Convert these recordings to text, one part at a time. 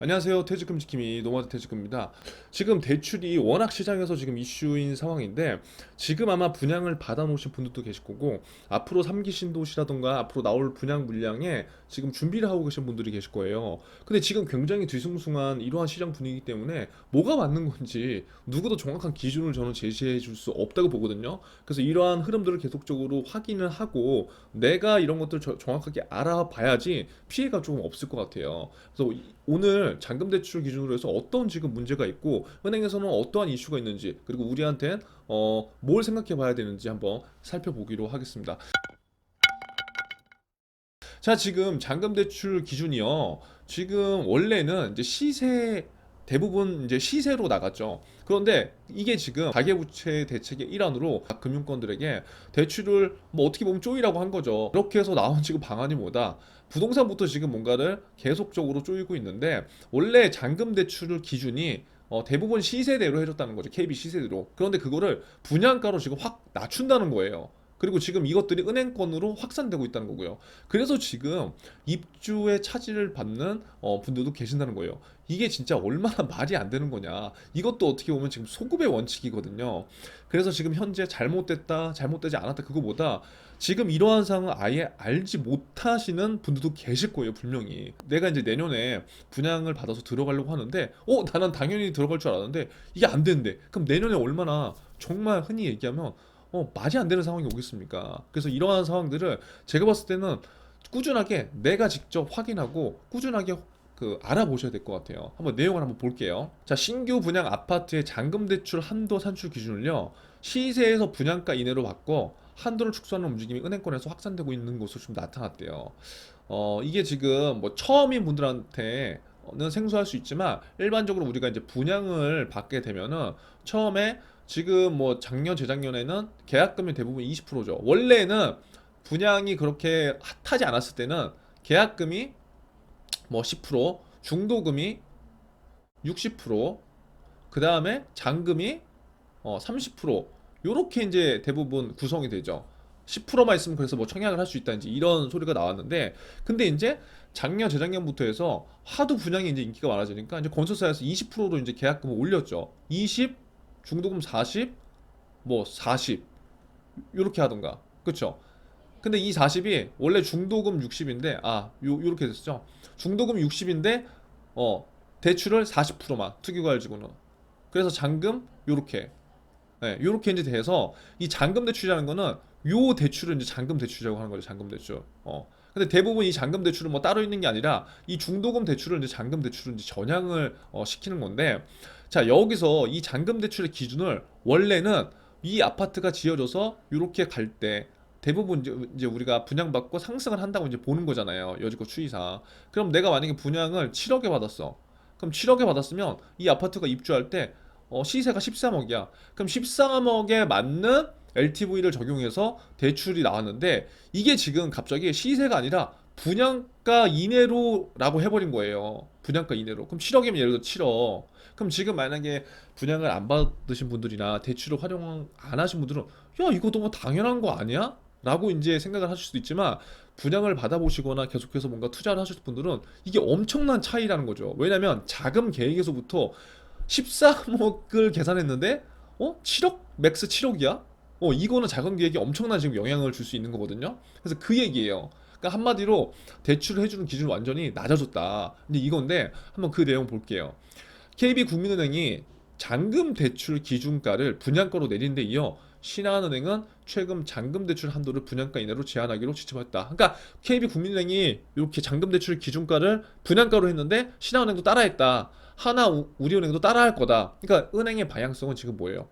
안녕하세요. 퇴직금 지킴이 노마드 퇴직금입니다. 지금 대출이 워낙 시장에서 지금 이슈인 상황인데 지금 아마 분양을 받아 놓으신 분들도 계실 거고 앞으로 3기 신도시라던가 앞으로 나올 분양 물량에 지금 준비를 하고 계신 분들이 계실 거예요. 근데 지금 굉장히 뒤숭숭한 이러한 시장 분위기 때문에 뭐가 맞는 건지 누구도 정확한 기준을 저는 제시해 줄 수 없다고 보거든요. 그래서 이러한 흐름들을 계속적으로 확인을 하고 내가 이런 것들을 정확하게 알아봐야지 피해가 조금 없을 것 같아요. 그래서 오늘 잔금 대출 기준으로 해서 어떤 지금 문제가 있고 은행에서는 어떠한 이슈가 있는지 그리고 우리한텐 뭘 생각해 봐야 되는지 한번 살펴보기로 하겠습니다. 자, 지금 잔금 대출 기준이요. 지금 원래는 이제 시세 대부분 이제 시세로 나갔죠. 그런데 이게 지금 가계부채 대책의 일환으로 각 금융권들에게 대출을 뭐 어떻게 보면 쪼이라고 한 거죠. 그렇게 해서 나온 지금 방안이 뭐다? 부동산부터 지금 뭔가를 계속적으로 쪼이고 있는데 원래 잔금 대출을 기준이 대부분 시세대로 해줬다는 거죠. KB 시세대로. 그런데 그거를 분양가로 지금 확 낮춘다는 거예요. 그리고 지금 이것들이 은행권으로 확산되고 있다는 거고요. 그래서 지금 입주의 차질을 받는 분들도 계신다는 거예요. 이게 진짜 얼마나 말이 안 되는 거냐. 이것도 어떻게 보면 지금 소급의 원칙이거든요. 그래서 지금 현재 잘못됐다, 잘못되지 않았다 그거보다 지금 이러한 상황을 아예 알지 못하시는 분들도 계실 거예요, 분명히. 내가 이제 내년에 분양을 받아서 들어가려고 하는데, 나는 당연히 들어갈 줄 알았는데, 이게 안 된대. 그럼 내년에 얼마나 정말 흔히 얘기하면 말이 안 되는 상황이 오겠습니까? 그래서 이러한 상황들을 제가 봤을 때는 꾸준하게 내가 직접 확인하고 꾸준하게 알아보셔야 될 것 같아요. 한번 내용을 한번 볼게요. 자, 신규 분양 아파트의 잔금 대출 한도 산출 기준을요. 시세에서 분양가 이내로 바꿔 한도를 축소하는 움직임이 은행권에서 확산되고 있는 것으로 좀 나타났대요. 이게 지금 뭐 처음인 분들한테는 생소할 수 있지만 일반적으로 우리가 이제 분양을 받게 되면은 처음에 지금 뭐 작년 재작년에는 계약금이 대부분 20%죠. 원래는 분양이 그렇게 핫하지 않았을 때는 계약금이 뭐 10%, 중도금이 60%, 그 다음에 잔금이 30% 요렇게 이제 대부분 구성이 되죠. 10%만 있으면 그래서 뭐 청약을 할 수 있다 이제 이런 소리가 나왔는데 근데 이제 작년 재작년부터 해서 하도 분양이 이제 인기가 많아지니까 이제 건설사에서 20%로 이제 계약금을 올렸죠. 20, 중도금 40, 뭐 40 요렇게 하던가 그쵸? 근데 이 40이 원래 중도금 60인데 요렇게 됐죠. 중도금 60인데 어 대출을 40%만 투기과열지구는 그래서 잔금 요렇게 요렇게 이제 돼서 이 잔금 대출이라는 거는 요 대출을 이제 잔금 대출이라고 하는 거죠. 잔금 대출. 근데 대부분 이 잔금 대출은 뭐 따로 있는 게 아니라 이 중도금 대출을 이제 잔금 대출을 이제 전향을 시키는 건데 자, 여기서 이 잔금 대출의 기준을 원래는 이 아파트가 지어져서 요렇게 갈 때 대부분 이제 우리가 분양받고 상승을 한다고 이제 보는 거잖아요. 여지껏 추이상. 그럼 내가 만약에 분양을 7억에 받았어. 그럼 7억에 받았으면 이 아파트가 입주할 때 시세가 13억이야. 그럼 13억에 맞는 LTV를 적용해서 대출이 나왔는데 이게 지금 갑자기 시세가 아니라 분양가 이내로라고 해버린 거예요. 분양가 이내로. 그럼 7억이면 예를 들어 7억. 그럼 지금 만약에 분양을 안 받으신 분들이나 대출을 활용 안 하신 분들은 야 이거 너무 당연한 거 아니야? 라고 이제 생각을 하실 수도 있지만 분양을 받아보시거나 계속해서 뭔가 투자를 하실 분들은 이게 엄청난 차이라는 거죠. 왜냐면 자금 계획에서부터 13억을 계산했는데 7억? 맥스 7억이야? 이거는 자금 계획에 엄청난 지금 영향을 줄 수 있는 거거든요. 그래서 그 얘기예요. 그러니까 한마디로 대출을 해주는 기준이 완전히 낮아졌다. 근데 이건데 한번 그 내용 볼게요. KB국민은행이 잔금 대출 기준가를 분양가로 내린 데 이어 신한은행은 최근 잔금 대출 한도를 분양가 이내로 제한하기로 지침했다. 그러니까 KB국민은행이 이렇게 잔금 대출 기준가를 분양가로 했는데 신한은행도 따라했다. 우리은행도 따라할 거다. 그러니까 은행의 방향성은 지금 뭐예요?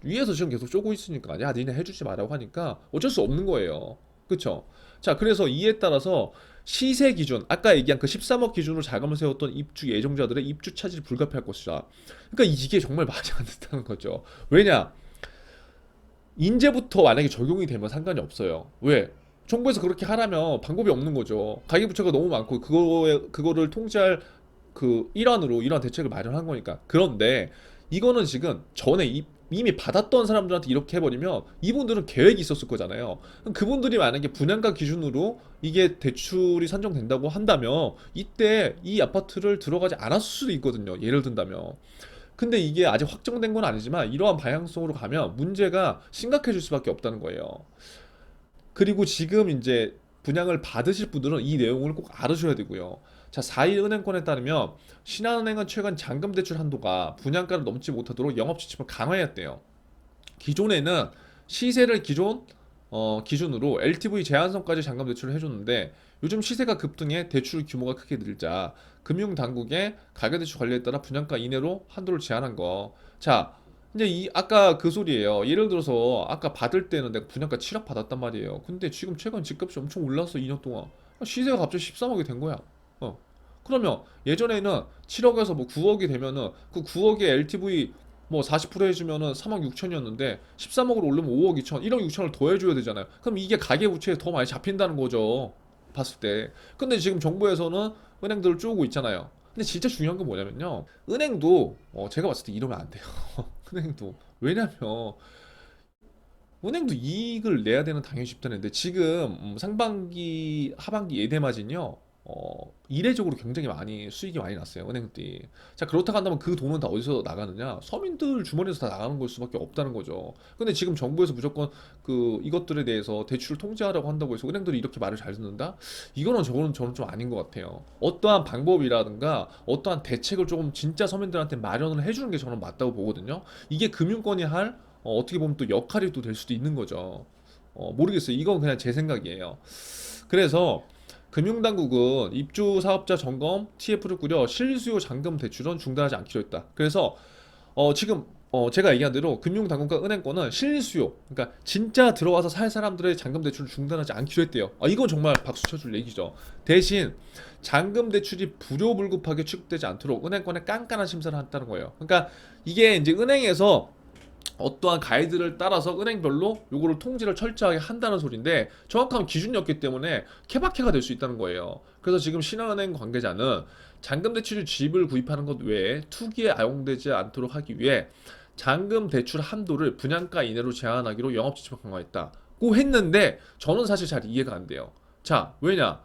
위에서 지금 계속 쪼고 있으니까 야 니네 해주지 말라고 하니까 어쩔 수 없는 거예요. 그쵸? 자, 그래서 이에 따라서 시세 기준 아까 얘기한 그 13억 기준으로 자금을 세웠던 입주 예정자들의 입주 차질이 불가피할 것이다. 그러니까 이게 정말 말이 안 된다는 거죠. 왜냐? 인제부터 만약에 적용이 되면 상관이 없어요. 왜? 정부에서 그렇게 하라면 방법이 없는 거죠. 가계부채가 너무 많고 그거를 통제할 그 일환으로 이러한 대책을 마련한 거니까. 그런데 이거는 지금 전에 이미 받았던 사람들한테 이렇게 해버리면 이분들은 계획이 있었을 거잖아요. 그럼 그분들이 만약에 분양가 기준으로 이게 대출이 산정된다고 한다면 이때 이 아파트를 들어가지 않았을 수도 있거든요. 예를 든다면. 근데 이게 아직 확정된 건 아니지만 이러한 방향성으로 가면 문제가 심각해질 수밖에 없다는 거예요. 그리고 지금 이제 분양을 받으실 분들은 이 내용을 꼭 알아셔야 되고요. 자, 4일 은행권에 따르면 신한은행은 최근 잔금 대출 한도가 분양가를 넘지 못하도록 영업 지침을 강화했대요. 기존에는 시세를 기준으로 LTV 제한선까지 잔금 대출을 해줬는데 요즘 시세가 급등해 대출 규모가 크게 늘자 금융당국의 가계대출 관리에 따라 분양가 이내로 한도를 제한한 거. 자, 이제 이 아까 그 소리예요. 예를 들어서 아까 받을 때는 내가 분양가 7억 받았단 말이에요. 근데 지금 최근 집값이 엄청 올랐어 2년 동안. 시세가 갑자기 13억이 된 거야. 어. 그러면 예전에는 7억에서 뭐 9억이 되면은 그 9억에 LTV 뭐 40% 해주면은 3억 6천이었는데 13억으로 오르면 5억 2천, 1억 6천을 더 해줘야 되잖아요. 그럼 이게 가계부채에 더 많이 잡힌다는 거죠. 봤을 때. 근데 지금 정부에서는 은행들을 쪼고 있잖아요. 근데 진짜 중요한 건 뭐냐면요. 은행도 제가 봤을 때 이러면 안 돼요. 은행도 왜냐면 은행도 이익을 내야 되는 당연히 집단인데 지금 상반기 하반기 예대 마진이요 이례적으로 굉장히 많이 수익이 많이 났어요 은행들이. 자, 그렇다고 한다면 그 돈은 다 어디서 나가느냐, 서민들 주머니에서 다 나가는 걸 수밖에 없다는 거죠. 근데 지금 정부에서 무조건 그 이것들에 대해서 대출을 통제하라고 한다고 해서 은행들이 이렇게 말을 잘 듣는다, 이거는 저는 좀 아닌 것 같아요. 어떠한 방법이라든가 어떠한 대책을 조금 진짜 서민들한테 마련을 해주는 게 저는 맞다고 보거든요. 이게 금융권이 할 어떻게 보면 또 역할이 또 될 수도 있는 거죠. 모르겠어요. 이건 그냥 제 생각이에요. 그래서 금융당국은 입주 사업자 점검 TF를 꾸려 실수요 잔금 대출은 중단하지 않기로 했다. 그래서 지금 제가 얘기한 대로 금융당국과 은행권은 실수요, 그러니까 진짜 들어와서 살 사람들의 잔금 대출을 중단하지 않기로 했대요. 이건 정말 박수 쳐줄 얘기죠. 대신 잔금 대출이 불효불급하게 취급되지 않도록 은행권에 깐깐한 심사를 한다는 거예요. 그러니까 이게 이제 은행에서 어떠한 가이드를 따라서 은행별로 요거를 통지를 철저하게 한다는 소리인데 정확한 기준이 없기 때문에 케바케가 될 수 있다는 거예요. 그래서 지금 신한은행 관계자는 잔금 대출 집을 구입하는 것 외에 투기에 아용되지 않도록 하기 위해 잔금 대출 한도를 분양가 이내로 제한하기로 영업 지침을 강화했다고 했는데 저는 사실 잘 이해가 안 돼요. 자, 왜냐?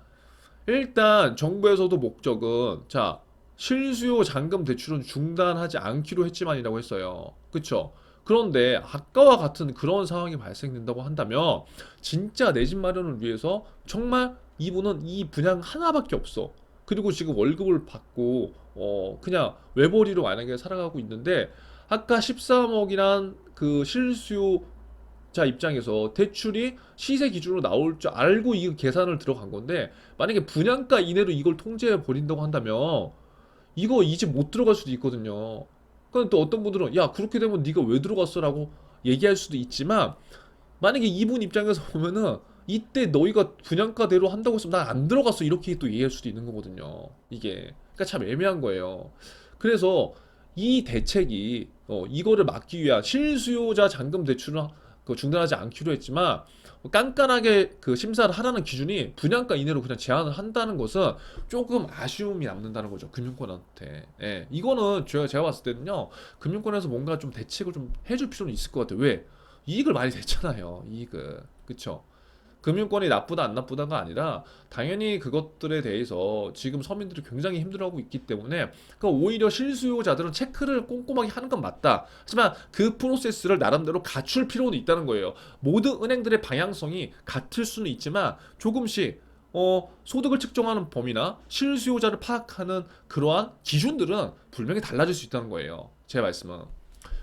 일단 정부에서도 목적은 자, 실수요 잔금 대출은 중단하지 않기로 했지만이라고 했어요. 그쵸? 그런데 아까와 같은 그런 상황이 발생된다고 한다면 진짜 내 집 마련을 위해서 정말 이분은 이 분양 하나밖에 없어. 그리고 지금 월급을 받고 그냥 외벌이로 만약에 살아가고 있는데 아까 13억이란 그 실수요자 입장에서 대출이 시세 기준으로 나올 줄 알고 이 계산을 들어간 건데 만약에 분양가 이내로 이걸 통제해 버린다고 한다면 이거 이 집 못 들어갈 수도 있거든요. 그럼 또 어떤 분들은 야 그렇게 되면 네가 왜 들어갔어라고 얘기할 수도 있지만 만약에 이분 입장에서 보면은 이때 너희가 분양가대로 한다고 했으면 난 안 들어갔어 이렇게 또 이해할 수도 있는 거거든요. 이게 그러니까 참 애매한 거예요. 그래서 이 대책이 이거를 막기 위한 실수요자 잔금 대출은 중단하지 않기로 했지만 깐깐하게 그 심사를 하라는 기준이 분양가 이내로 그냥 제한을 한다는 것은 조금 아쉬움이 남는다는 거죠 금융권한테. 예, 이거는 제가 봤을 때는요 금융권에서 뭔가 좀 대책을 좀 해줄 필요는 있을 것 같아요. 왜? 이익을 많이 냈잖아요. 이익을. 그쵸? 금융권이 나쁘다 안 나쁘다가 아니라 당연히 그것들에 대해서 지금 서민들이 굉장히 힘들어하고 있기 때문에 그러니까 오히려 실수요자들은 체크를 꼼꼼하게 하는 건 맞다. 하지만 그 프로세스를 나름대로 갖출 필요는 있다는 거예요. 모든 은행들의 방향성이 같을 수는 있지만 조금씩 소득을 측정하는 범위나 실수요자를 파악하는 그러한 기준들은 분명히 달라질 수 있다는 거예요. 제 말씀은.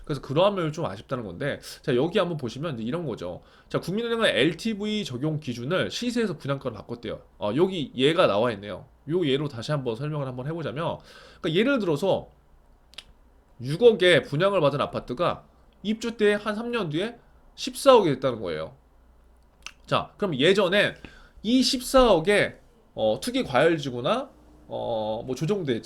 그래서 그러한 면이 좀 아쉽다는 건데 자 여기 한번 보시면 이제 이런 거죠. 자, 국민은행은 LTV 적용 기준을 시세에서 분양가로 바꿨대요. 여기 예가 나와 있네요. 요 예로 다시 한번 설명을 한번 해보자면 그러니까 예를 들어서 6억에 분양을 받은 아파트가 입주 때 한 3년 뒤에 14억이 됐다는 거예요. 자, 그럼 예전에 이 14억에 투기 과열지구나 뭐 조정대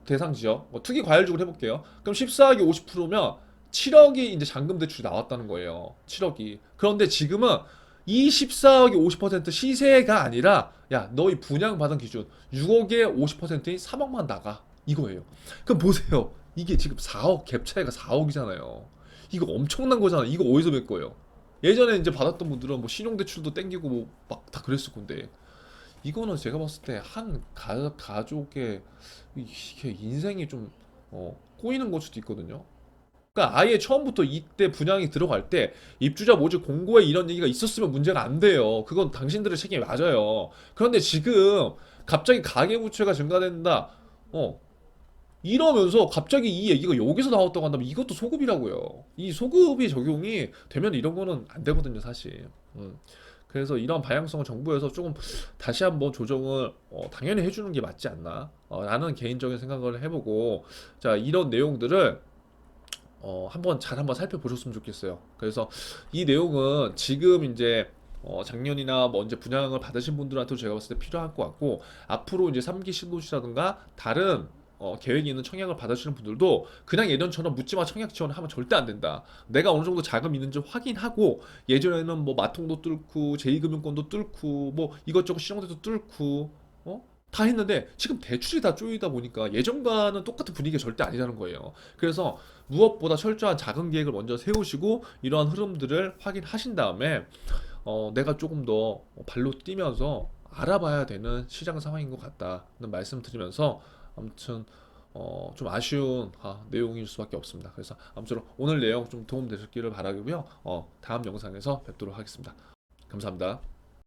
대상 지역 투기 과열적으로 해볼게요. 그럼 14억이 50%면 7억이 이제 잔금 대출이 나왔다는 거예요. 7억이. 그런데 지금은 이 14억이 50% 시세가 아니라 야 너희 분양받은 기준 6억에 50%인 3억만 나가 이거예요. 그럼 보세요. 이게 지금 4억 갭 차이가 4억이잖아요. 이거 엄청난 거잖아. 이거 어디서 뵐 거예요? 예전에 이제 받았던 분들은 뭐 신용대출도 땡기고 뭐 막 다 그랬을 건데 이거는 제가 봤을 때 한 가족의 이게 인생이 좀 꼬이는 걸 수도 있거든요. 그러니까 아예 처음부터 이때 분양이 들어갈 때 입주자 모집 공고에 이런 얘기가 있었으면 문제가 안 돼요. 그건 당신들의 책임이 맞아요. 그런데 지금 갑자기 가계부채가 증가된다. 어, 이러면서 갑자기 이 얘기가 여기서 나왔다고 한다면 이것도 소급이라고요. 이 소급이 적용이 되면 이런 거는 안 되거든요, 사실. 그래서 이런 방향성을 정부에서 조금 다시 한번 조정을 당연히 해주는 게 맞지 않나? 라는 개인적인 생각을 해보고 자 이런 내용들을 한번 살펴보셨으면 좋겠어요. 그래서 이 내용은 지금 이제 작년이나 뭐 이제 분양을 받으신 분들한테도 제가 봤을 때 필요할 것 같고 앞으로 이제 3기 신도시라든가 다른 계획이 있는 청약을 받으시는 분들도 그냥 예전처럼 묻지마 청약 지원을 하면 절대 안 된다. 내가 어느 정도 자금 있는지 확인하고 예전에는 뭐 마통도 뚫고 제2금융권도 뚫고 뭐 이것저것 신용대도 뚫고 다 했는데 지금 대출이 다 쪼이다 보니까 예전과는 똑같은 분위기가 절대 아니라는 거예요. 그래서 무엇보다 철저한 자금 계획을 먼저 세우시고 이러한 흐름들을 확인하신 다음에 내가 조금 더 발로 뛰면서 알아봐야 되는 시장 상황인 것 같다는 말씀 드리면서 아무튼 좀 아쉬운 내용일 수밖에 없습니다. 그래서 아무쪼록 오늘 내용 좀 도움 되셨기를 바라고요. 다음 영상에서 뵙도록 하겠습니다. 감사합니다.